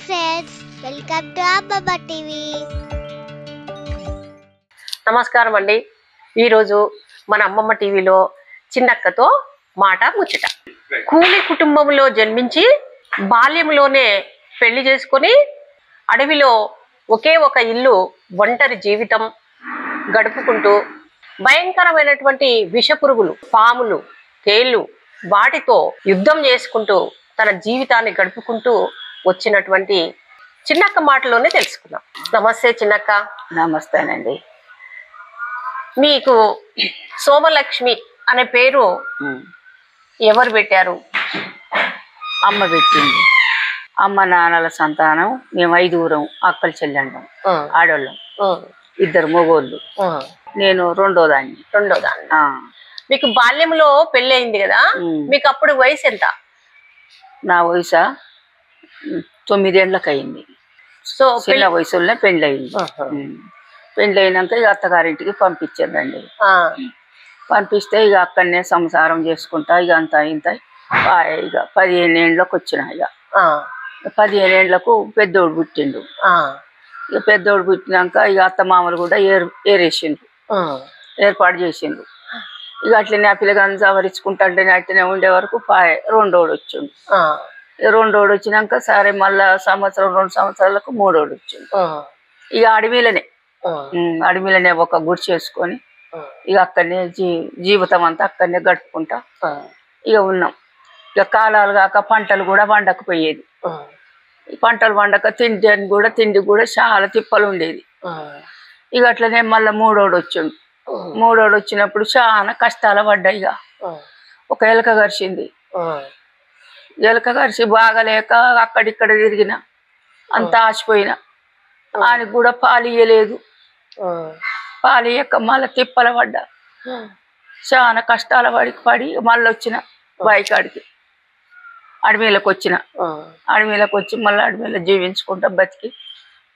friends, welcome to Amma TV. నమస్కారం అండి. ఈరోజు మన అమ్మమ్మ టీవీలో చిన్నక్కతో మాట ముచ్చట. కూలి కుటుంబంలో జన్మించి బాల్యంలోనే పెళ్లి చేసుకొని అడవిలో ఒకే ఒక ఇల్లు ఒంటరి జీవితం గడుపుకుంటూ భయంకరమైనటువంటి విషపురుగులు, పాములు, తేళ్లు వాటితో యుద్ధం చేసుకుంటూ తన జీవితాన్ని గడుపుకుంటూ వచ్చినటువంటి చిన్నక్క మాటలోనే తెలుసుకుందాం. నమస్తే చిన్నక్క. నమస్తేనండి. మీకు సోమలక్ష్మి అనే పేరు ఎవరు పెట్టారు? అమ్మ పెట్టింది. అమ్మ నాన్నల సంతానం. మేము 5 అక్కలు చెల్లెండం, ఆడోళ్ళం. 2 మగోళ్ళు, నేను రెండోదాన్ని. మీకు బాల్యంలో పెళ్లి అయింది కదా, మీకు అప్పుడు వయసు ఎంత? నా వయసు 9 ఏళ్ళకి అయింది. సో చిన్న వయసులోనే పెళ్ళి అయింది. పెళ్ళి అయినాక ఇక అత్తగారింటికి పంపించారండి. పంపిస్తే ఇక అక్కడనే సంసారం చేసుకుంటా ఇక అంత ఇంత ఇక 15 ఏళ్ళకి వచ్చిన. ఇక 15 ఏళ్ళకు పెద్దోడు పుట్టిండు. ఇక పెద్దోడు పుట్టినాక ఇక అత్త మామలు కూడా ఏరేసిండ్రు, ఏర్పాటు చేసిండ్రు. ఇక అట్లనే ఆ పిల్లగాన్ని సవరించుకుంటుంటేనే అట్లనే ఉండే వరకు రెండోడు వచ్చిండు. రెండోడు వచ్చినాక సరే మళ్ళా 2 సంవత్సరాలకు మూడోడు వచ్చిండు. ఇక అడవిలోనే ఒక గుడి చేసుకొని ఇక అక్కడనే జీవితం అంతా అక్కడనే గడుపుకుంటా ఇక ఉన్నాం. ఇక కాలాలు కాక పంటలు కూడా పండకపోయేది. పంటలు పండక తిండి కూడా చాలా తిప్పలు ఉండేది. ఇక అట్లనే మళ్ళీ మూడోడు వచ్చిండు. మూడోడు వచ్చినప్పుడు చాలా కష్టాలు పడ్డాయి. ఇక ఒక ఎలక కరిచింది. ఎలక కరిచి బాగలేక అక్కడిక్కడ తిరిగిన, అంత ఆసిపోయినా. ఆయనకు కూడా పాలు ఇయ్యలేదు. పాలు ఇయ్యక మళ్ళీ తిప్పల పడ్డా. చాలా కష్టాల పడి మళ్ళీ వచ్చిన బాయికాడికి. అడవిలోకి వచ్చి మళ్ళీ అడవిలో జీవించుకుంటా బతికి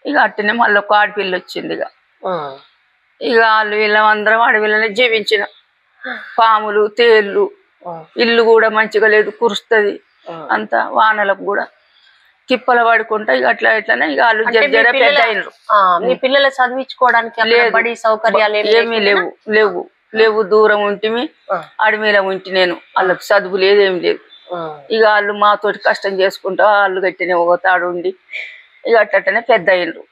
ఇక అట్టనే మళ్ళీ ఒక ఆడపిల్ల వచ్చింది. ఇక వాళ్ళు వీళ్ళందరం అడవిలోనే జీవించిన. పాములు, తేళ్ళు, ఇల్లు కూడా మంచిగా లేదు, కురుస్తుంది. అంత వానలకు కూడా తిప్పల పడుకుంటా ఇక అట్లనే ఇక వాళ్ళు జర పెద్ద అయినరు. మీ పిల్లలు చదివించుకోవడానికి సౌకర్యాలు ఏమీ లేవు. దూరం ఉంటిమి, అడవిలో ఉంటి నేను. వాళ్ళకి చదువు లేదు, ఏమి లేదు. ఇక వాళ్ళు మాతోటి కష్టం చేసుకుంటా వాళ్ళు గట్టినే ఒక తాడు ఉండి ఇక అట్లనే పెద్ద అయినరు.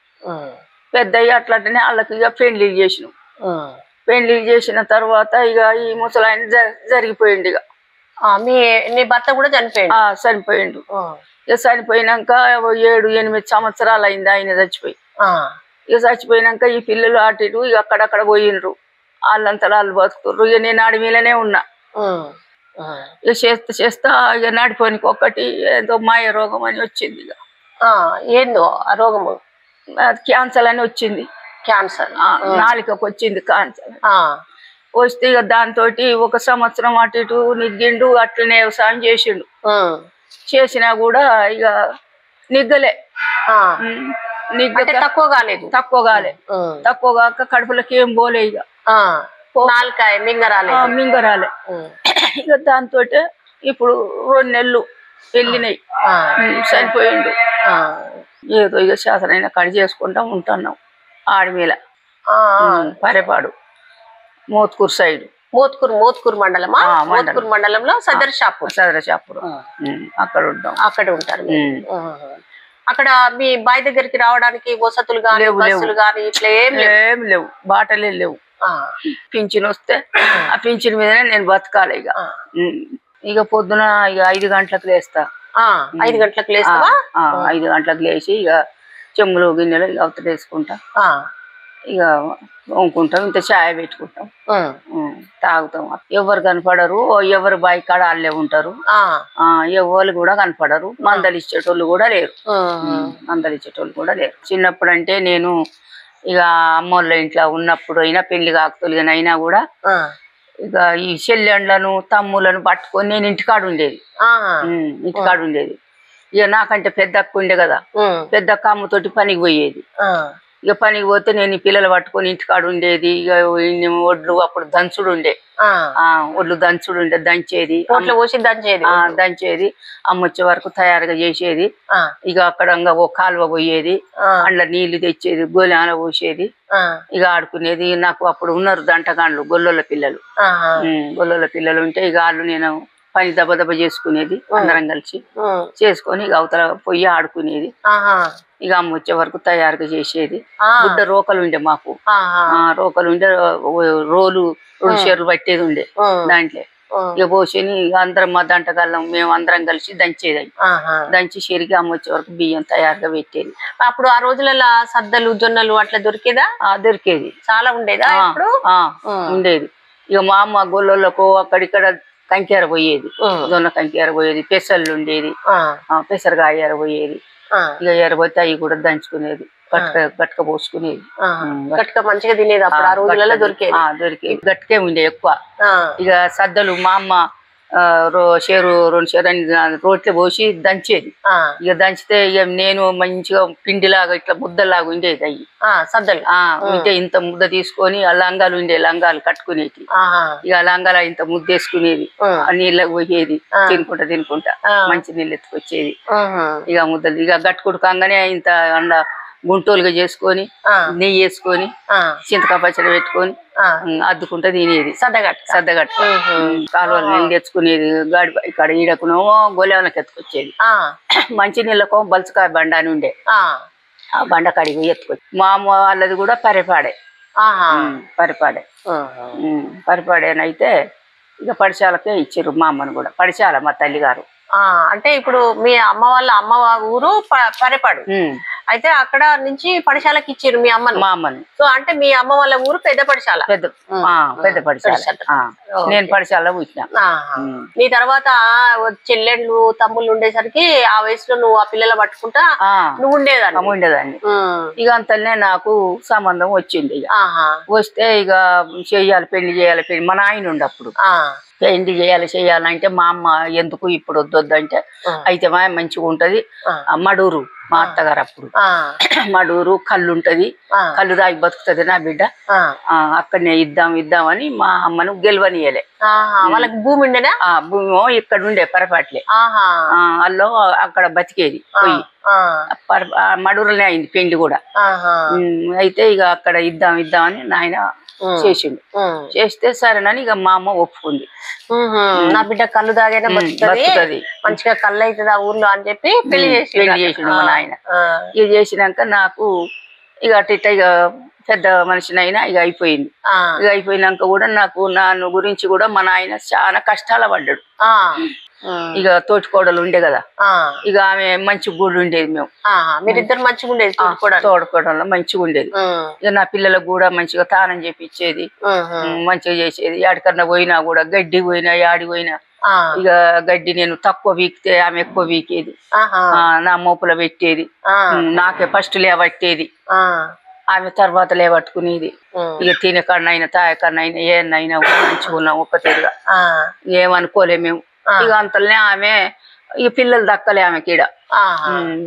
పెద్ద అయ్యి అట్లనే వాళ్ళకి ఇక పెళ్లిళ్ళు చేసినాం. పెళ్లిళ్ళు చేసిన తర్వాత ఇక ఈ ముసలాయన జరిగిపోయిండు. ఇక మీ భర్త కూడా చనిపోయిండు. ఇక చనిపోయినాక 7-8 సంవత్సరాలు అయింది ఆయన చచ్చిపోయి. ఇక చచ్చిపోయినాక ఈ పిల్లలు అటు ఇటు ఇక అక్కడక్కడ పోయినరు. వాళ్ళంతా వాళ్ళు బతుకుతుర్రు. ఇక నేను అడవిలోనే ఉన్నా. ఇక చేస్తా ఇక నడిపోనికి ఒకటి ఏదో మాయ రోగం అని వచ్చింది. ఇక ఏందో ఆ రోగము? క్యాన్సర్ అని వచ్చింది. క్యాన్సర్ నాలుకకు వచ్చింది క్యాన్సర్. వస్తే ఇక దాంతో 1 సంవత్సరం అటు ఇటు నిగ్గిండు. అట్లనే వ్యవసాయం చేసిండు. చేసినా కూడా ఇక నిగ్గలే. తక్కువ కాలే. తక్కువ కాక కడుపులకి ఏం పోలే. ఇక మింగరాలే. ఇక దాంతో ఇప్పుడు 2 నెలలు వెళ్ళినాయి. చనిపోయిండు. ఏదో ఇక శాసనైనా కడి చేసుకుంటా ఉంటున్నాం. ఆడమీల పరేపాడు మోత్కూరు సైడ్. మోత్కూరు మండలమా? మోత్కూరు మండలంలో సదరషాపూర్ అక్కడ ఉంటారు. అక్కడ మీ బాయ్ దగ్గరికి రావడానికి వసతులు కానీ బస్సులు కానీ ఇట్లా ఏం లేవు. బాటలే లేవు. పింఛన్ వస్తే ఆ పింఛన్ మీదనే నేను బతకాలి. ఇక పొద్దున ఇక 5 గంటలకు లేస్తా. 5 గంటలకు లేస్తావా? 5 గంటలకు లేచి ఇక చెమ్ములు గిన్నెలు ఇక అవతల వేసుకుంటా. ఇక వంకుంటాం. ఇంత ఛాయ్ పెట్టుకుంటాం, తాగుతాం. ఎవరు కనపడరు. ఎవరు బాయి కాడ వాళ్ళే ఉంటారు. ఎవరు కూడా కనపడరు. మందలిచ్చేటోళ్ళు కూడా లేరు. చిన్నప్పుడు అంటే నేను ఇక అమ్మోళ్ళ ఇంట్లో ఉన్నప్పుడు అయినా పెళ్లి కాకతోలిగానైనా కూడా ఇక ఈ చెల్లెండ్లను తమ్ములను పట్టుకొని నేను ఇంటికాడు ఉండేది. ఇక నాకంటే పెద్ద అక్క ఉండే కదా, పెద్ద అక్క అమ్మతోటి పనికి పోయేది. ఇక పనికి పోతే నేను ఈ పిల్లలు పట్టుకొని ఇంటికాడ ఉండేది. ఇక ఒడ్లు అప్పుడు దంచుడు ఉండే, ఒడ్లు దంచుడు ఉండే, దంచేది దంచేది అమ్మ వచ్చే వరకు తయారుగా చేసేది. ఇక అక్కడ ఓ కాలువ పోయేది, అందులో నీళ్లు తెచ్చేది, గోలెన పోసేది, ఇక ఆడుకునేది. నాకు అప్పుడు ఉన్నారు దంటగాండ్లు, గొల్లల పిల్లలు ఉంటే ఇక వాళ్ళు నేను పని దెబ్బ చేసుకునేది. అందరం కలిసి చేసుకొని ఇక అవతల పొయ్యి ఆడుకునేది. ఇక అమ్మ వచ్చే వరకు తయారుగా చేసేది. గుడ్డ రోకలు ఉండే మాకు, రోకలు ఉండే, రోలు 2 షేర్లు పట్టేది ఉండే. దాంట్లో ఇక పోసేని ఇక అందరం మా దంటగాళ్ళం మేము అందరం కలిసి దంచేది. దంచి షేరికి అమ్మ వచ్చే వరకు బియ్యం తయారుగా పెట్టేది. అప్పుడు ఆ రోజులలో సద్దలు జొన్నలు అట్లా దొరికేదా? దొరికేది, చాలా ఉండేదా? ఉండేది. ఇక మా అమ్మ గొల్లలకు అక్కడిక్కడ కంకేర పోయేది, జొన్న కంకేర పోయేది, పెసర్లు ఉండేది, పెసరకాయ ఎరబోయేది. ఇక ఎరబోతే అవి కూడా దంచుకునేది, గట్క పోసుకునేది. గట్క మంచిగా తినేది అప్పుడు ఆ రోజులలో దొరికేది. గట్కే ఉండే ఎక్కువ. ఇక సద్దలు మా అమ్మ 2 షేరు అని రోట్లో పోసి దంచేది. ఇక దంచితే ఇక నేను మంచిగా పిండిలాగా ఇట్లా ముద్దలాగా ఉండేది. అవి సద్దలు ఉంటే ఇంత ముద్ద తీసుకొని ఆ లంగాలు ఉండే, లంగాలు కట్టుకునేది. ఇక లంగాలు ఇంత ముద్ద వేసుకునేది, నీళ్ళకి పోయేది, తినుకుంటా మంచి నీళ్ళు ఎత్తుకొచ్చేది. ఇక ముద్దలు ఇక గట్టుకుడు కాగానే ఇంత అండ గుంటోలుగా చేసుకొని నెయ్యి వేసుకొని చింతకాయ పచ్చడి పెట్టుకొని అద్దుకుంటా తినేది. సద్దగట్ట కాలువలు నీళ్ళు తెచ్చుకునేది. గాడి ఇక్కడ ఈడకునో గోలెవనకి ఎత్తుకొచ్చేది. మంచి నీళ్ళకో బల్చకాయ బండ అని ఉండే, ఆ బండ కడిగి ఎత్తుకొచ్చి. మా అమ్మ వాళ్ళది కూడా పరిపాడేనైతే ఇక పడిశాలకే ఇచ్చారు మా అమ్మను కూడా. పడిశాల మా తల్లిగారు. అంటే ఇప్పుడు మీ అమ్మ వాళ్ళ అమ్మ ఊరు పరేపాడు, అయితే అక్కడ నుంచి పడిశాలకి ఇచ్చారు మీ అమ్మను. మా అమ్మని. సో అంటే మీ అమ్మ వాళ్ళ ఊరు పెద్ద పడిశాల. పెద్ద పడిశాల. నేను పడిశాలలో పుట్టినా. నీ తర్వాత చెల్లెళ్ళు తమ్ముళ్ళు ఉండేసరికి ఆ వయసులో నువ్వు ఆ పిల్లలు పట్టుకుంటా నువ్వు ఉండేదాన్ని. ఇక అంతనే నాకు సంబంధం వచ్చింది. ఇక వస్తే ఇక చెయ్యాలి, పెళ్లి చేయాలి. మా నాయన ఉండే అప్పుడు పెళ్లి చేయాలంటే మా అమ్మ ఎందుకు ఇప్పుడు వద్దొద్దంటే, అయితే మా మంచిగా ఉంటది మడూరు, మా అత్తగారు అప్పుడు మడూరు కళ్ళు ఉంటది, కళ్ళు రాగి బతుకుతుంది నా బిడ్డ, అక్కడనే ఇద్దామని మా అమ్మను గెలవనియలే. వాళ్ళకి భూమి ఉండేనా? భూమి ఇక్కడ ఉండే పరపాట్లే, అల్లో అక్కడ బతికేది. పోయి మడూరులోనే అయింది పెళ్లి కూడా. అయితే ఇక అక్కడ ఇద్దామని నాయన చేసిండు. చేస్తే సరేనని ఇక మా అమ్మ ఒప్పుకుంది. నా బిడ్డ కళ్ళు తాగైనా బతుకుతుంది, మంచిగా కళ్ళు అవుతుంది ఆ ఊర్లో అని చెప్పి పెళ్లి చేసిండు మా నాయన. ఇక చేసినాక నాకు ఇక అట్ట ఇక పెద్ద మనిషినైనా ఇక అయిపోయింది. ఇక అయిపోయినాక కూడా నాకు నన్ను గురించి కూడా మా నాయన చాలా కష్టాల పడ్డాడు. ఇక తోటికోడలు ఉండే కదా, ఇక ఆమె మంచి గుడి ఉండేది. మీరిద్దరు మంచిగా ఉండేది, తోడుకోవడంలో మంచిగా ఉండేది. ఇక నా పిల్లలకు కూడా మంచిగా తానం చేపిచ్చేది, మంచిగా చేసేది. ఎక్కడికన్నా పోయినా కూడా, గడ్డి పోయినా యాడి పోయినా ఇక గడ్డి నేను తక్కువ వీకితే ఆమె ఎక్కువ వీకేది, నా మోపుల పెట్టేది. నాకే ఫస్ట్ లేవట్టేది, ఆమె తర్వాత లేవట్టుకునేది. ఇక తినే కన్నైనా తాయ కన్నైనా ఏనైనా మంచుకున్నాం ఒక్క తీరుగా, ఏమనుకోలే మేము. ఇక అంతలోనే ఆమె ఇక పిల్లలు దక్కలే ఆమెకి. ఈడ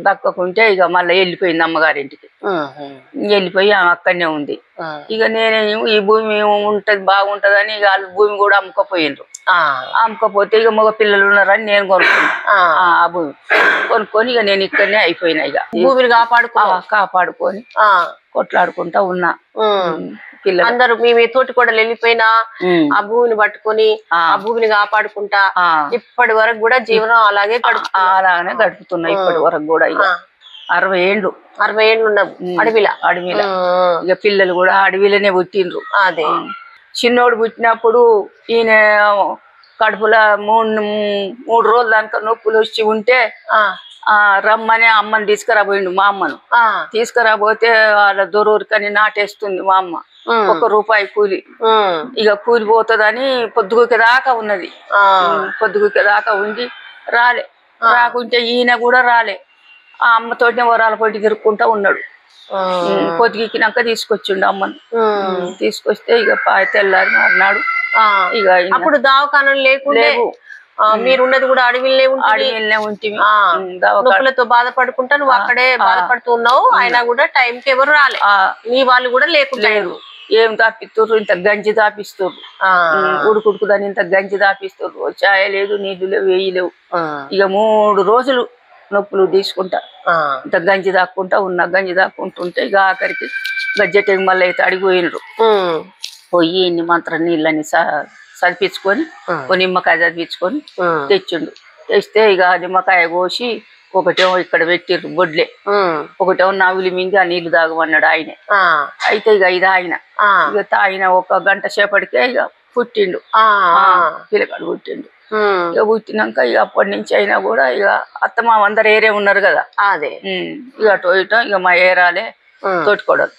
దక్కకుంటే ఇక మళ్ళీ వెళ్ళిపోయింది అమ్మగారింటికి. వెళ్ళిపోయి ఆమె అక్కడనే ఉంది. ఇక నేనేమో ఈ భూమి ఉంటది బాగుంటదని ఇక వాళ్ళ భూమి కూడా అమ్ముకపోయిండ్రు. అమ్ముకపోతే ఇక మగ పిల్లలు ఉన్నారని నేను కొనుక్కున్నా. ఆ భూమి కొనుక్కొని ఇక నేను ఇక్కడనే అయిపోయినా. ఇక భూమిని కాపాడుకొని కొట్లాడుకుంటా ఉన్నా. అందరూ మీ తోటి కూడా వెళ్ళిపోయినా ఆ భూమిని పట్టుకొని ఆ భూమిని కాపాడుకుంటా ఇప్పటి వరకు కూడా జీవనం అలాగే గడుపుతున్నా. ఇప్పటి వరకు కూడా ఇక 60 ఏళ్ళు ఉన్నాం అడవిలో. ఇక పిల్లలు కూడా అడవిలోనే పుట్టిండ్రు. అదే చిన్నోడు పుట్టినప్పుడు ఈయన కడుపులో 3 రోజులు దాకా నొప్పులు వచ్చి ఉంటే రమ్మని అమ్మని తీసుకురాబోయిండు. మా అమ్మను తీసుకురాబోతే వాళ్ళ దొరూరికని నాటేస్తుంది మా అమ్మ. 1 రూపాయి కూలి. ఇక కూలి పోతుందని పొద్దుగుకి దాకా ఉన్నది. పొద్దుగుకి దాకా ఉండి రాకుంటే ఈయన కూడా రాలే. ఆ అమ్మతోటి వరాల పొట్టి తిరుక్కుంటా ఉన్నాడు. పొద్దుగినాక తీసుకొచ్చిండు అమ్మను. తీసుకొస్తే ఇక తెల్లారి అన్నాడు. ఇక అప్పుడు దవాఖానలు లేవు. మీరున్నది కూడా అడవిలోనే ఉంటుంది. నొప్పులతో బాధపడుకుంటా నువ్వు అక్కడే బాధపడుతున్నావు. అయినా కూడా టైంకి ఎవరు రాలే, మీ వాళ్ళు కూడా లేకుంటారు. ఏం తాపిస్తుర్రు, ఇంత గంజి తాపిస్తుర్రు, ఉడుకుడుకుదని ఇంత గంజి తాపిస్తుర్రు. చాయ లేదు, నీళ్లు లేవు, వేయి లేవు. ఇక 3 రోజులు నొప్పులు తీసుకుంటా ఇంత గంజి దాక్కుంటా ఉన్నా. గంజి దాక్కుంటుంటే ఇక ఆఖరికి గజ్జెటకి మళ్ళీ అయితే అడిగిపోయినరు. పోయి ఇన్ని మంత్రం నీళ్ళని చదిపించుకొని ఓ నిమ్మకాయ చదివించుకొని తెచ్చిండు. తెస్తే ఇక నిమ్మకాయ కోసి ఒకటేమో ఇక్కడ పెట్టిర్రు బొడ్లే, ఒకటేమో నవిలి మింగి ఆ నీళ్లు తాగమన్నాడు ఆయనే. అయితే ఇక ఇది ఆయన ఇక తాగిన 1 గంట సేపటికే ఇక పుట్టిండు, పిల్లగాడు పుట్టిండు. ఇక పుట్టినాక ఇక అప్పటి నుంచి అయినా కూడా ఇక అత్తమామ అందరు ఏరే ఉన్నారు కదా, అదే ఇక అటు ఇటు ఇక మా ఏరాలే తోటికోడలు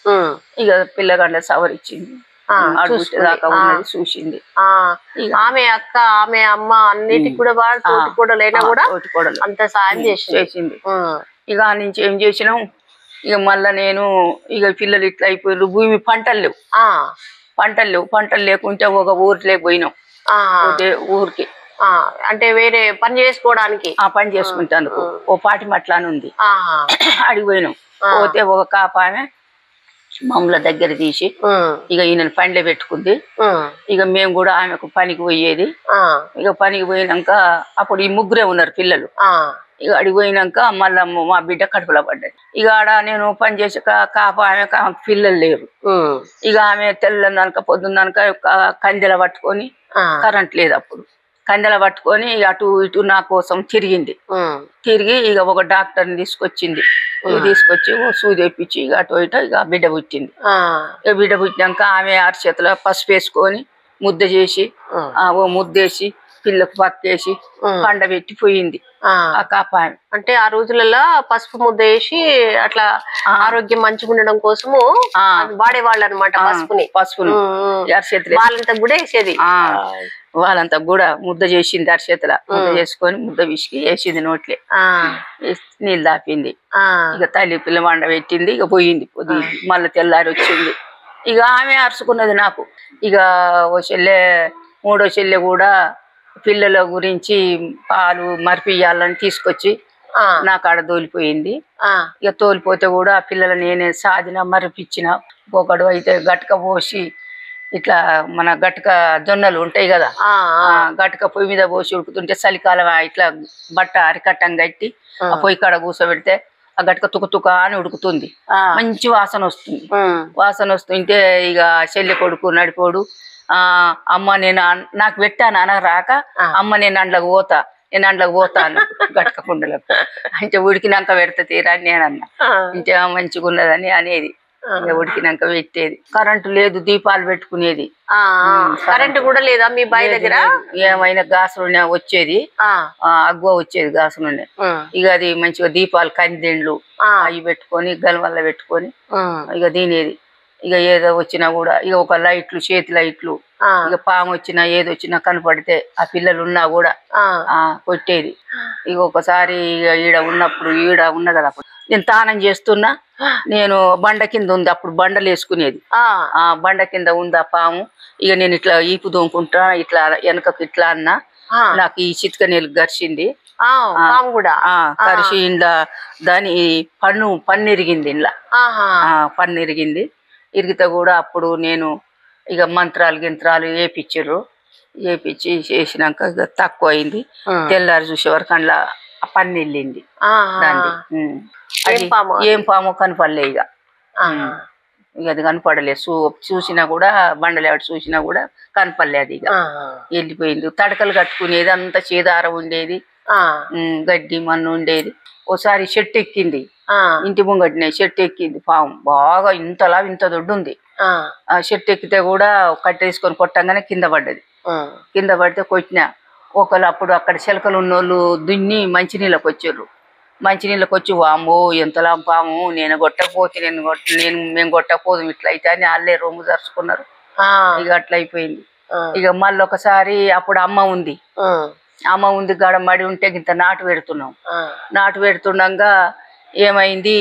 ఇక పిల్లగాండ్ల సవరిచ్చింది, దాకా ఉన్నది చూసింది. ఆమె అక్క ఆమె అమ్మ అన్నిటికి కూడా తోటికోడలైనా కూడా తోటికోడలు అంత సాయం చేసింది. ఇక ఆ నుంచి ఏం చేసినాం, ఇక మళ్ళా నేను ఇక పిల్లలు ఇట్లా అయిపోయారు. భూమి పంటలు లేవు, పంటలు లేకుంటే ఒక ఊర్లోకి పోయినాం. ఊరికి అంటే వేరే పని చేసుకోవడానికి, ఆ పని చేసుకుంటాను. ఓ పాటి మట్లా అని ఉంది, అడిగిపోయినాం. పోతే ఒక కాపామె మమ్మల్ని దగ్గర తీసి ఇక ఈయన పనిలో పెట్టుకుంది. ఇక మేము కూడా ఆమెకు పనికి పోయేది. ఇక పనికి పోయినాక అప్పుడు ఈ 3 ఉన్నారు పిల్లలు. ఇక అడిగిపోయినాక మళ్ళా మా బిడ్డ కడుపులో పడ్డది. ఇక ఆడ నేను పని చేసే కాప ఆమె పిల్లలు లేరు. ఇక ఆమె తెల్లనక పొద్దున్నక కందెల పట్టుకొని, కరెంట్ లేదు అప్పుడు, కందెల పట్టుకొని అటు ఇటు నా కోసం తిరిగి ఇక ఒక డాక్టర్ని తీసుకొచ్చింది. తీసుకొచ్చి సూది వేయించి ఇక అటు ఇటు ఇక బిడ్డ పుట్టింది. ఇక బిడ్డ పుట్టినాక ఆమె అరచేతిలో పసుపు వేసుకొని ముద్ద చేసి ఓ ముద్దేసి పిల్లకు పక్కేసి పండబెట్టి పోయింది ఆ కాపాయ. అంటే ఆ రోజులలో పసుపు ముద్ద వేసి అట్లా ఆరోగ్యం మంచిగా ఉండడం కోసము వాడేవాళ్ళు అనమాట పసుపుని. వాళ్ళంతా కూడా వేసేది, వాళ్ళంతా కూడా ముద్ద చేసింది. అరచేతిలో ముద్ద చేసుకొని ముద్ద విసికి వేసింది నోట్లే, నీళ్ళు దాపింది. ఇక తల్లి పిల్ల వండ పెట్టింది. ఇక పోయింది. మళ్ళీ తెల్లారి వచ్చింది. ఇక ఆమె అరుచుకున్నది నాకు. ఇక ఓ చెల్లె, 3వ చెల్లె కూడా పిల్లల గురించి పాలు మరిపియాలని తీసుకొచ్చి నా కాడ తోలిపోయింది. ఇక తోలిపోతే కూడా పిల్లలు నేనే సాదిన మరిపించిన. ఒకడు అయితే గట్క పోసి ఇట్లా మన గట్క జొన్నలు ఉంటాయి కదా, గట్క పొయ్యి మీద పోసి ఉడుకుతుంటే చలికాలం ఇట్లా బట్ట అరికట్టం కట్టి ఆ పొయ్యి కాడ కూర్చోబెడితే ఆ గట్క తుక అని ఉడుకుతుంది. మంచి వాసన వస్తుంది. వాసన వస్తుంటే ఇక చెల్లె కొడుకు నడిపోడు, అమ్మ నేను నాకు పెట్టాను అనరాక, అమ్మ నేను అండ్లకు పోతా అన్న గట్క కుండలకు. అంటే ఉడికినాక పెడతా తీరా అని నేనన్నా. ఇంటే మంచిగా ఉన్నదని అనేది. ఉడికినాక పెట్టేది. కరెంటు లేదు, దీపాలు పెట్టుకునేది. కరెంటు కూడా లేదా మీ బావి దగ్గర? ఏమైనా గాసులు వచ్చేది, అగ్గువ వచ్చేది గాసులు. ఇక అది మంచిగా దీపాలు కందిండ్లు అవి పెట్టుకొని గల్వల్ల పెట్టుకొని ఇక తినేది. ఇక ఏదో వచ్చినా కూడా ఇక ఒక లైట్లు, చేతి లైట్లు, ఇక పాము వచ్చినా ఏది వచ్చినా కనపడితే ఆ పిల్లలు ఉన్నా కూడా కొట్టేది. ఇక ఒకసారి ఈడ ఉన్న కదా, నేను తానం చేస్తున్నా, నేను బండ కింద ఉంది అప్పుడు, బండలు వేసుకునేది. ఆ బండ కింద ఉంది ఆ పాము. ఇక నేను ఇట్లా ఈపు దోముకుంటా, ఇట్లా వెనకకు ఇట్లా అన్నా, నాకు ఈ చిట్క నీళ్ళు గరిచింది. కరిచి ఇంట్లో దాని పన్ను ఇరిగింది. ఇంట్లో పన్ను ఇరిగితే కూడా అప్పుడు నేను ఇక మంత్రాలు గింత్రాలు వేపించి చేసినాక ఇక తక్కువ అయింది. తెల్లారి చూసే వరకు అందులో ఆ పన్ను వెళ్ళింది. ఏం పాము కనపడలే. ఇక అది కనపడలేదు. చూసినా కూడా బండలేవాడు చూసినా కూడా కనపడలే. అది ఇక వెళ్ళిపోయింది. తడకలు కట్టుకునేది, అంత చేదారం ఉండేది, గడ్డి మన్ను ఉండేది. ఓసారి చెట్టు ఎక్కింది, ఇంటి ముంగటినే చెట్టు ఎక్కింది పాము. బాగా ఇంతలా ఇంత దొడ్డు ఉంది. ఆ చెట్టు ఎక్కితే కూడా కట్టేసుకొని కొట్టంగానే కింద పడ్డది. కింద పడితే కొట్టినా. ఒకళ్ళు అప్పుడు అక్కడ చిలకలు ఉన్నోళ్ళు దున్ని మంచినీళ్ళకి వచ్చారు. మంచినీళ్ళకి వచ్చి వామ్మో ఎంతలా పాము, మేము కొట్టకపోదు ఇట్లా అయితే అని వాళ్ళే రొమ్ము జరుచుకున్నారు. ఇక అట్లా అయిపోయింది. ఇక మళ్ళీ ఒకసారి అప్పుడు అమ్మ ఉంది గాడ మడి ఉంటే ఇంత నాటు పెడుతుండగా ఏమైంది,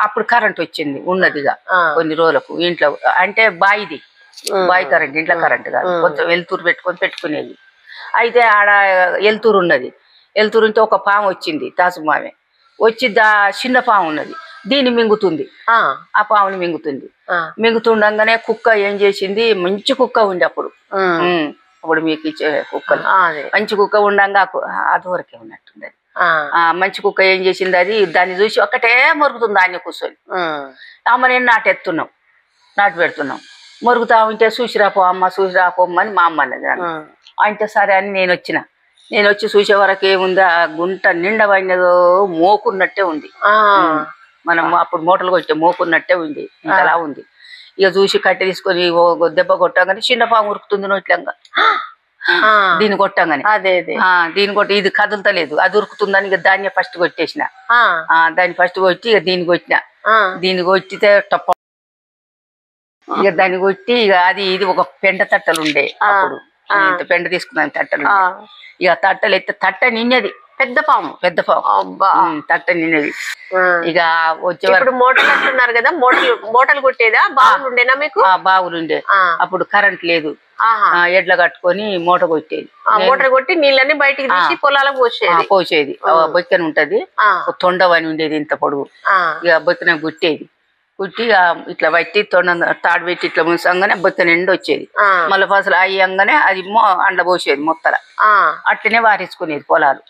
అప్పుడు కరెంట్ వచ్చింది ఉన్నదిగా కొన్ని రోజులకు ఇంట్లో. అంటే బాయి కరెంట్, ఇంట్లో కరెంట్ కాదు, కొంచెం వెలుతురు పెట్టుకునేది. అయితే ఆడ ఎల్తూరు ఉన్నది. ఎల్తూరు ఉంటే ఒక పాము వచ్చింది, తాసుమామె వచ్చి చిన్న పాము ఉన్నది, దీన్ని మింగుతుంది. ఆ పాముని మింగుతుంది. మింగుతుండగానే కుక్క ఏం చేసింది, మంచి కుక్క ఉంది అప్పుడు. అప్పుడు మీకు ఇచ్చే కుక్కలు మంచి కుక్క ఉండగా అది వరకే ఉన్నట్టుంది. మంచి కుక్క ఏం చేసింది, అది దాన్ని చూసి ఒక్కటే మొరుగుతుంది. దాన్ని కూర్చొని అమ్మ నేను నాటు పెడుతున్నాం. మొరుగుతా ఉంటే చూసిరాపో అమ్మ, చూసిరాపోమ్మని మా అమ్మ అన్నది. అంటే సరే అని నేను వచ్చి చూసే వరకు ఏముంది, ఆ గుంట నిండా పడినదో మోకున్నట్టే ఉంది. మనం అప్పుడు మూటలు కొట్టే మోకున్నట్టే ఉంది, ఇంతలా ఉంది. ఇక చూసి కట్టె తీసుకొని దెబ్బ కొట్టగానే చిన్న పాము ఉరుకుతుంది నోట్లంగా. దీన్ని కొట్టంగానే దీన్ని కొట్టి ఇది కదులుతలేదు, అది ఉరుకుతుందని ఇక దాన్ని ఫస్ట్ కొట్టేసిన. దాన్ని ఫస్ట్ కొట్టి ఇక దీన్ని కొట్టిన. దీన్ని కొట్టితే టప్ప ఇక దాన్ని కొట్టి ఇక అది ఇది ఒక పెంట తట్టలు ఉండే అప్పుడు. పెంట తీసుకున్నాను తట్టలు. ఇక తట్టలు ఎత్తే తట్ట నిన్నది, పెద్ద పాము తట్ట నిన్నది. ఇక వచ్చే మోటార్లు అంటున్నారు కదా, మోటార్లు కొట్టేదా? బావులు ఉండేనా మీకు? బావులు ఉండే అప్పుడు, కరెంట్ లేదు. ఎడ్ల కట్టుకొని మోటార్ కొట్టేది. మోటార్ కొట్టి నీళ్ళని బయటికి తీసి పొలాలకు పోసేది. బొక్కన ఉంటది, తొండవని ఉండేది ఇంత పొడుగు. ఇక బొక్కన గుట్టేది. కుట్టి ఇట్లా బట్టి తాడు పెట్టి ఇట్లా ముంచంగానే బొక్క నిండి వచ్చేది. మళ్ళీ ఫసలు అయ్యంగానే అది అండ్ల పోసేది మొత్తల. అట్లనే వారించుకునేది పొలాలు.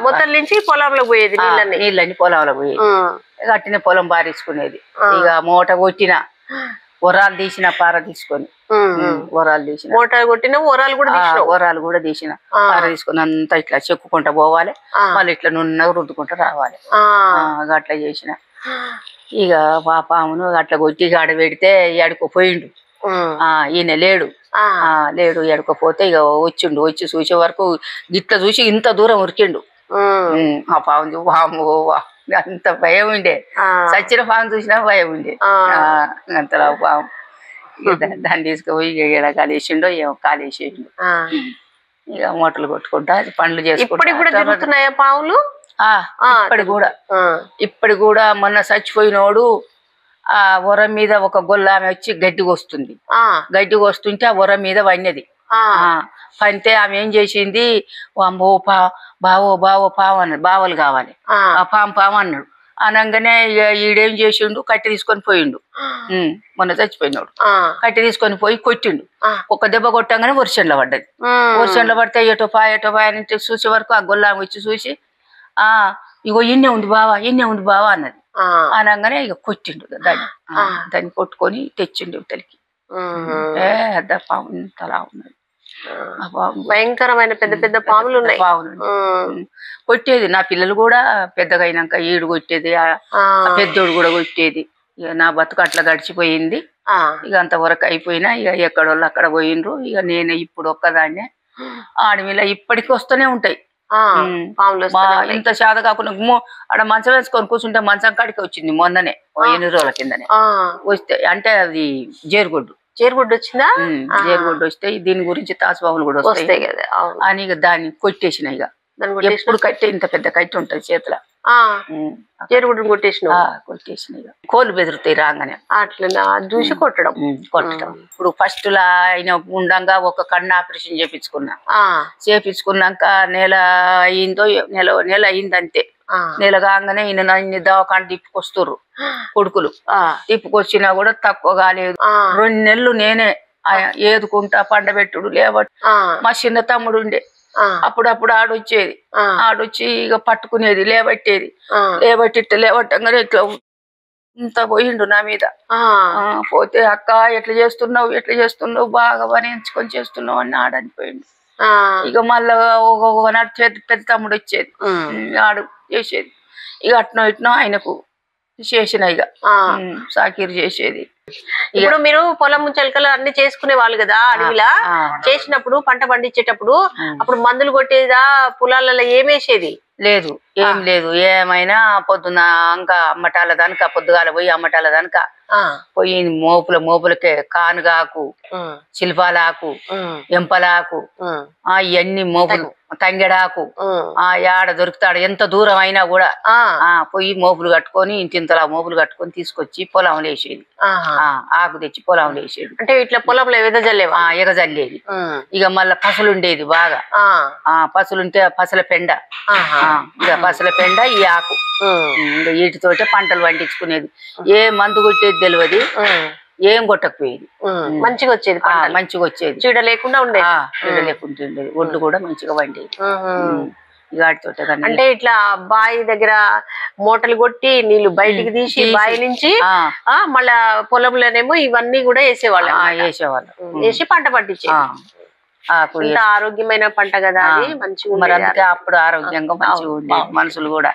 మొత్తం నుంచి పొలంలో పోయేది నీళ్ళని పొలంలో పోయేది. అట్లనే పొలం బారించుకునేది. ఇక మూట కొట్టిన ఒరాలు తీసిన పార తీసుకొని, ఒరాలు తీసిన మోటార్ కొట్టిన ఒరాలు కూడా తీసిన పార తీసుకొని అంతా ఇట్లా చెక్కుకుంటా పోవాలి. మళ్ళీ ఇట్లా నున్నగా రుద్దుకుంటా రావాలి. అట్లా చేసిన. ఇక పామును అట్లా కొట్టి ఆడ పెడితే ఎడుకోపోయిండు. ఈయన లేడు ఎడుకోపోతే ఇక వచ్చి చూసే వరకు ఇట్లా చూసి ఇంత దూరం ఉరికిండు. ఆ పాము అంత భయం ఉండే, చచ్చిన పాము చూసినా భయం ఉండే. అంతలా పాము దాన్ని తీసుకుపోయి ఎడ కాలేసిండో ఏమో కాలేసేసిండు. ఇక మూటలు కొట్టుకుంటా పండ్లు చేసుకుంటా పాములు. ఇప్పటి కూడా మొన్న చచ్చిపోయినోడు ఆ వర మీద ఒక గొల్లామె వచ్చి గడ్డి వస్తుంది. గడ్డి వస్తుంటే ఆ వర మీద వన్నది. పంతే ఆమె ఏం చేసింది, బావో పావు అన్నాడు. బావలు కావాలి, ఆ పాము అన్నాడు. అనగానే ఈడేం చేసిండు, కట్టె తీసుకొని పోయిండు. మొన్న చచ్చిపోయినాడు. కట్టె తీసుకొని పోయి కొట్టిండు. ఒక దెబ్బ కొట్టంగానే వర్షంలో పడ్డది. వర్షంలో పడితే ఎటో పాయ అంటే చూసే వరకు ఆ గొల్లామె వచ్చి చూసి ఇగో ఇన్నే ఉంది బావా అన్నది. అనగానే ఇక కొట్టిండు దాన్ని కొట్టుకొని తెచ్చిండు ఇవతలికి. పాము ఇంతలా ఉన్నది. భయంకరమైన పెద్ద పెద్ద పాములు ఉన్నాయి. కొట్టేది నా పిల్లలు కూడా పెద్దగా అయినాక ఈడు కొట్టేది, పెద్దోడు కూడా కొట్టేది. ఇక నా బతుకు అట్లా గడిచిపోయింది. ఇక అంతవరకు అయిపోయినా ఇక ఎక్కడోళ్ళు అక్కడ పోయిండ్రు. ఇక నేను ఇప్పుడు ఒక్కదాన్నే. ఆడమిలా ఇప్పటికి వస్తూనే ఉంటాయి ఇంత శాత కాకుండా. ఆడ మంచం వేసుకొని కూర్చుంటే మంచం కాడికి వచ్చింది మొన్ననే, 8 రోజుల కిందనే వస్తే. అంటే అది జేరుగుడ్డు వచ్చిందా? జేరుగుడ్డు వస్తే దీని గురించి తాసుబాబులు కూడా వస్తాయి కదా అని ఇక దాన్ని కొట్టేసిన. ఇక ఎప్పుడు కట్టే ఇంత పెద్ద కట్టి ఉంటది చేతిలో. జేరుగుడ్డును కొట్టేసిన. ఇక కోళ్ళు బెదురుతాయి రాగానే. అట్లా చూసి కొట్టడం. ఇప్పుడు ఫస్ట్ లా ఆయన ఉండగా ఒక కన్ను ఆపరేషన్ చేపించుకున్నాక నెల అయిందో, నెల అయిందంతే. నెల కాగానే ఈయన దవాఖాన తిప్పుకొస్తుర్రు కొడుకులు. తిప్పుకొచ్చినా కూడా తక్కువ కాలేదు. 2 నెలలు నేనే ఏదుకుంటా పండబెట్టుడు లేబట్టి. మా చిన్న తమ్ముడు ఉండే, అప్పుడప్పుడు ఆడొచ్చి ఇక పట్టుకునేది, లేబట్టేది. లేబట్టంగానే ఇట్లా ఇంత పోయిండు నా మీద. పోతే అక్క ఎట్లా చేస్తున్నావు బాగా వరించుకొని చేస్తున్నావు అని ఆడనిపోయిండు. ఇక మళ్ళా ఒకనాడు పెద్ద తమ్ముడు వచ్చేది, ఆడు చేసేది. ఇక అట్నో ఆయనకు చేసిన. ఇక సాకిరి చేసేది. ఇప్పుడు మీరు పొలం చెలకలు అన్ని చేసుకునే వాళ్ళు కదా అడవిలా. చేసినప్పుడు పంట పండించేటప్పుడు అప్పుడు మందులు కొట్టేదా? పొలాలలో ఏమేసేది? లేదు, ఏం లేదు. ఏమైనా పొద్దున ఇంకా అమ్మటాల దానిక పొద్దుగాల పోయి అమ్మటాల దానిక పోయి మోపులకే కానుగాకు, శిల్పాలాకు, ఎంపలాకు, ఇవన్నీ మోపులు, తంగెడాకు యాడ దొరుకుతాడు. ఎంత దూరం అయినా కూడా పోయి మోపులు కట్టుకొని ఇంతింతలా మోపులు కట్టుకొని తీసుకొచ్చి పొలంలో వేసేది. ఆకు తెచ్చి పొలంలో వేసేది. అంటే ఇట్లా పొలంలో ఎగజల్లేది. ఇక మళ్ళా పసలు ఉండేది బాగా. పసలుంటే పసల పెండ, ఇక పసల పెండ ఈ ఆకు, ఇంకా వీటితోటే పంటలు పండించుకునేది. ఏ మందు కొట్టేది తెలియదు, ఏం కొట్టకపోయేది. మంచిగా వచ్చేది, మంచిగా వచ్చేది. చీడ లేకుండా ఉండేది. చీడ లేకుండా ఉండేది. ఒడ్లు కూడా మంచిగా వండేది. వాటితోటే. అంటే ఇట్లా బావి దగ్గర మోటలు కొట్టి నీళ్లు బయటికి తీసి బావి నుంచి మళ్ళా పొలంలోనేమో ఇవన్నీ కూడా వేసేవాళ్ళు. వేసి పంట పండించేది. ఇంత ఆరోగ్యమైన పంట కదా అది, మంచిగా మరి. అందుకే అప్పుడు ఆరోగ్యంగా మంచిగా ఉండేది మనుషులు కూడా.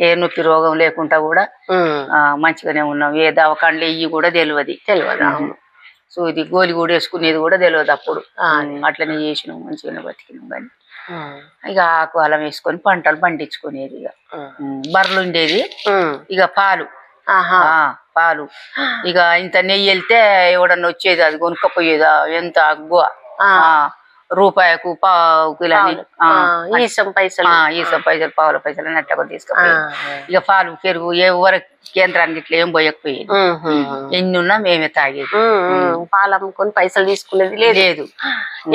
ఏ నొప్పి రోగం లేకుండా కూడా మంచిగానే ఉన్నాం. ఏ దవాఖానలు ఇవి కూడా తెలియదు. సూది గోలి కూడా వేసుకునేది కూడా తెలియదు అప్పుడు. అట్లనే చేసినాం, మంచిగానే బతికినాం. కానీ ఇక ఆకు అలం వేసుకొని పంటలు పండించుకునేది. ఇక బర్రెలు ఉండేది. ఇక పాలు ఇక ఇంత నెయ్యి వెళ్తే ఎవడన్నా వచ్చేది, అది కొనుక్కపోయేది. ఎంత అగ్గువ, రూపాయకు పావు కిలోని ఈసం పైసలు పావుల పైసలు అట్లా తీసుకుపోయేది. ఇక పాలు పెరుగు ఎవరి కేంద్రానికి ఇట్లా ఏం పోయకపోయేది. ఎన్ని ఉన్నా మేమే తాగేది. పాలు అమ్ముకొని పైసలు తీసుకునేది లేదు.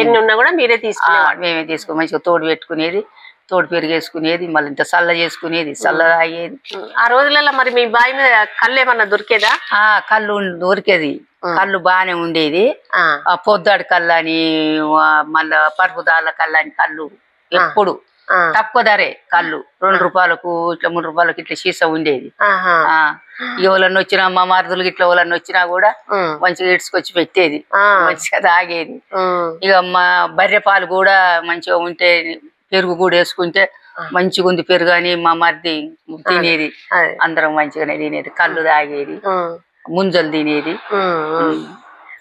ఎన్ని ఉన్నా కూడా మేమే తీసుకుని మంచిగా తోడు పెట్టుకునేది, తోడు పెరిగేసుకునేది. మళ్ళీ ఇంత చల్ల చేసుకునేది, చల్ల తాగేది. ఆ రోజులలో మరి మీ బావి మీద కళ్ళు ఏమన్నా దొరికేదా? కళ్ళు దొరికేది. కళ్ళు బాగానే ఉండేది. పొద్దాడి కళ్ళు అని, మళ్ళా పరుపుదాల కళ్ళు అని కళ్ళు ఎప్పుడు తక్కువ ధరే. కళ్ళు 2 రూపాయలకు ఇట్లా 3 రూపాయలకు ఇట్లా సీసా ఉండేది. ఎవరన్నా వచ్చినా, మా మరుదులు ఇట్లా ఎవరన్నా వచ్చినా కూడా మంచిగా ఇడ్చుకొచ్చి పెట్టేది, మంచిగా తాగేది. ఇక మా బర్రె పాలు కూడా మంచిగా ఉంటే, పెరుగు కూడా వేసుకుంటే మంచిగా ఉంది పెరుగు అని మా మరిది తినేది. అందరం మంచిగానే తినేది, కళ్ళు తాగేది, ముంజలు తినేది.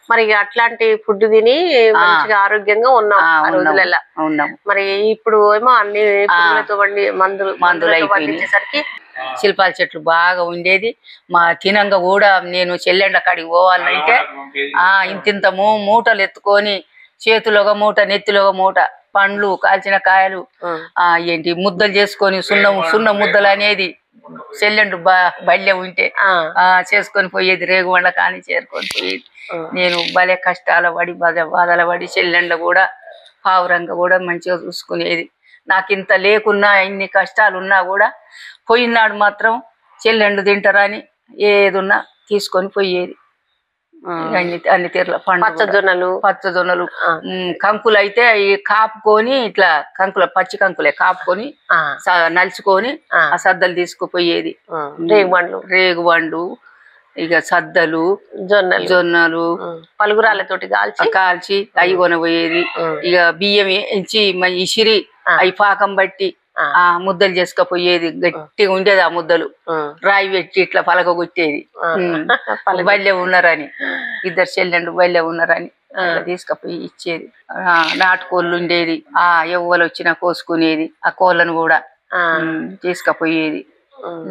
మరి అట్లాంటి ఫుడ్ తిని మంచిగా ఆరోగ్యంగా ఉన్నాం ఆ రోజులలో. మరి ఇప్పుడు ఏమో అన్ని మందులు పండించేసరికి శిల్పాల చెట్లు బాగా ఉండేది. మా తినంగా కూడా నేను చెల్లెండ్ల కాడికి పోవాలంటే ఇంతింత మూటలు ఎత్తుకొని, చేతిలో ఒక మూట, నెత్తిలో ఒక మూట, పండ్లు, కాల్చిన కాయలు, ఏంటి ముద్దలు చేసుకొని, సున్న ముద్దలు అనేది చెల్లెండు బళ్ళె ఉంటే చేసుకొని పోయేది. రేగుబండ్ల కానీ చేరుకొని పోయేది. నేను భలే కష్టాల పడి బాధల పడి చెల్లెండ్ల కూడా పావురంగా కూడా మంచిగా చూసుకునేది. నాకు ఇంత లేకున్నా, ఇన్ని కష్టాలు ఉన్నా కూడా పోయినాడు మాత్రం చెల్లెండు తింటారని ఏదున్నా తీసుకొని పోయేది. అన్ని తీర్ల పచ్చజొన్నలు కంకులు అయితే కాపుకొని, ఇట్లా కంకుల పచ్చి కంకులే కాపుకొని నలుచుకొని ఆ సద్దలు తీసుకుపోయేది. రేగుబండు, ఇక సద్దలు, జొన్నలు పలుగురాలతోటి కాల్చి అవి కొనబోయేది. ఇక బియ్యం ఎంచి ఇసిరి అవి పాకం బట్టి ముద్దలు చేసుకపోయేది. గట్టిగా ఉండేది ఆ ముద్దలు. రాయి పెట్టి ఇట్లా పలక కొట్టేది. బల్లె ఉన్నారని, 2 చెల్లెండు బల్లె ఉన్నారని తీసుకపోయి ఇచ్చేది. నాటుకోళ్ళు ఉండేది. ఎవ్వలు వచ్చినా కోసుకునేది. ఆ కోళ్ళను కూడా తీసుకపోయేది.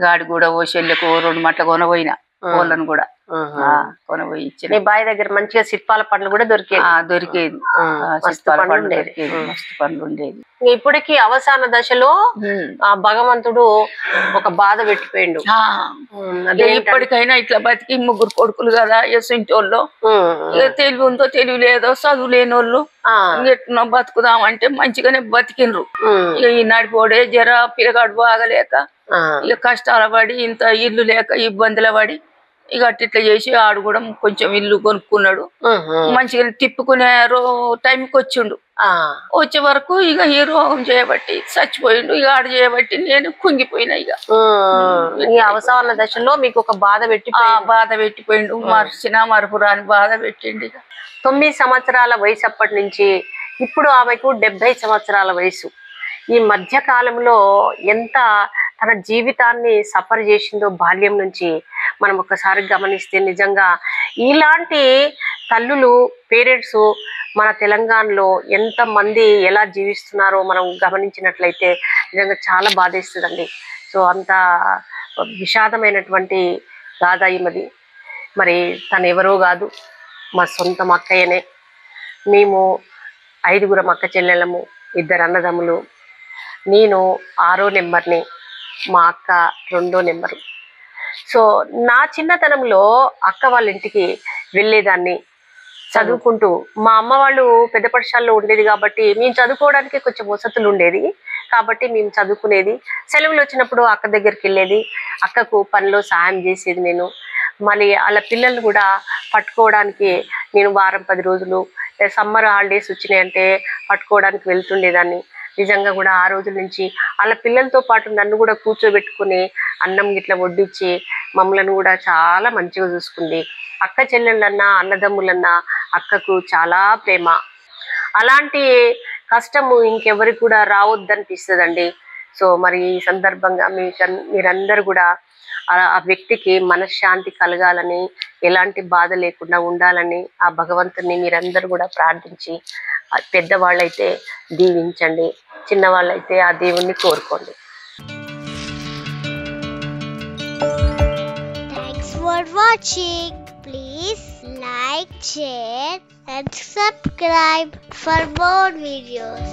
గాడి కూడా ఓ చెల్లెకు 2 మట్ల కొనబోయినా కోళ్ళను కూడా కొనబోయి ఇచ్చేది. మీ బావి దగ్గర మంచిగా సిప్పాల పండ్లు కూడా దొరికేది. మస్తు పండ్లు ఉండేది. ఇప్పటికి అవసాన దశలో ఆ భగవంతుడు ఒక బాధ పెట్టిపోయిండు. ఇప్పటికైనా ఇట్లా బతికి 3 కొడుకులు కదా, ఎసుంటోళ్ళు, తెలివి ఉందో తెలివి లేదో చదువు లేనోళ్ళు ఎట్లా బతుకుదామంటే మంచిగానే బతికిండ్రు. ఇక ఈ నడిపోడే జర పిల్లగాడు బాగలేక, ఇక కష్టాల పడి, ఇంత ఇల్లు లేక ఇబ్బందుల పడి, ఇక అట్లా చేసి ఆడు కూడా కొంచెం ఇల్లు కొనుక్కున్నాడు. మంచిగా తిప్పుకునే టైంకి వచ్చిండు. వచ్చే వరకు ఇక ఈ రోగం చేయబట్టి చచ్చిపోయిండు. ఇక ఆడు చేయబట్టి నేను కుంగిపోయినా. ఇక ఈ అవసాన దశలో మీకు ఒక బాధ పెట్టిపోయిండు. మర్చినా మరపురాని బాధ పెట్టిండు. ఇక 9 సంవత్సరాల వయసు అప్పటి నుంచి ఇప్పుడు ఆమెకు 70 సంవత్సరాల వయసు. ఈ మధ్య కాలంలో ఎంత తన జీవితాన్ని సఫర్ చేసిందో బాల్యం నుంచి మనం ఒకసారి గమనిస్తే, నిజంగా ఇలాంటి తల్లులు, పేరెంట్స్ మన తెలంగాణలో ఎంత మంది ఎలా జీవిస్తున్నారో మనం గమనించినట్లయితే నిజంగా చాలా బాధేస్తుందండి. సో అంత విషాదమైనటువంటి గాథ ఈమెది. మరి తను ఎవరో కాదు, మా సొంత అక్కయ్యనే. మేము 5గురం అక్క చెల్లెళ్ళము, 2 అన్నదమ్ములు. నేను 6వ నెంబర్ని, మా అక్క 2వ నెంబరు. సో నా చిన్నతనంలో అక్క వాళ్ళ ఇంటికి వెళ్ళేదాన్ని చదువుకుంటూ. మా అమ్మ వాళ్ళు పెద్ద పాఠశాలలో ఉండేది కాబట్టి మేము చదువుకోవడానికి కొంచెం వసతులు ఉండేది కాబట్టి మేము చదువుకునేది. సెలవులు వచ్చినప్పుడు అక్క దగ్గరికి వెళ్ళేది, అక్కకు పనిలో సహాయం చేసేది నేను. మళ్ళీ వాళ్ళ పిల్లల్ని కూడా పట్టుకోవడానికి నేను వారం 10 రోజులు సమ్మర్ హాలిడేస్ వచ్చినాయంటే పట్టుకోవడానికి వెళ్తుండేదాన్ని. నిజంగా కూడా ఆ రోజుల నుంచి వాళ్ళ పిల్లలతో పాటు నన్ను కూడా కూర్చోబెట్టుకుని అన్నం గిట్లా వడ్డించి మమ్మల్ని కూడా చాలా మంచిగా చూసుకుంది. అక్క చెల్లెళ్ళన్నా అన్నదమ్ములన్నా అక్కకు చాలా ప్రేమ. అలాంటి కష్టము ఇంకెవరికి కూడా రావద్దనిపిస్తుందండి. సో మరి ఈ సందర్భంగా మీరందరూ కూడా ఆ వ్యక్తికి మనశ్శాంతి కలగాలని, ఎలాంటి బాధ లేకుండా ఉండాలని ఆ భగవంతుని మీరందరూ కూడా ప్రార్థించి, పెద్దవాళ్ళైతే దీవించండి, చిన్నవాళ్ళైతే ఆ దేవుణ్ణి కోరుకోండి. Thanks for watching. Please like, share and subscribe for more videos.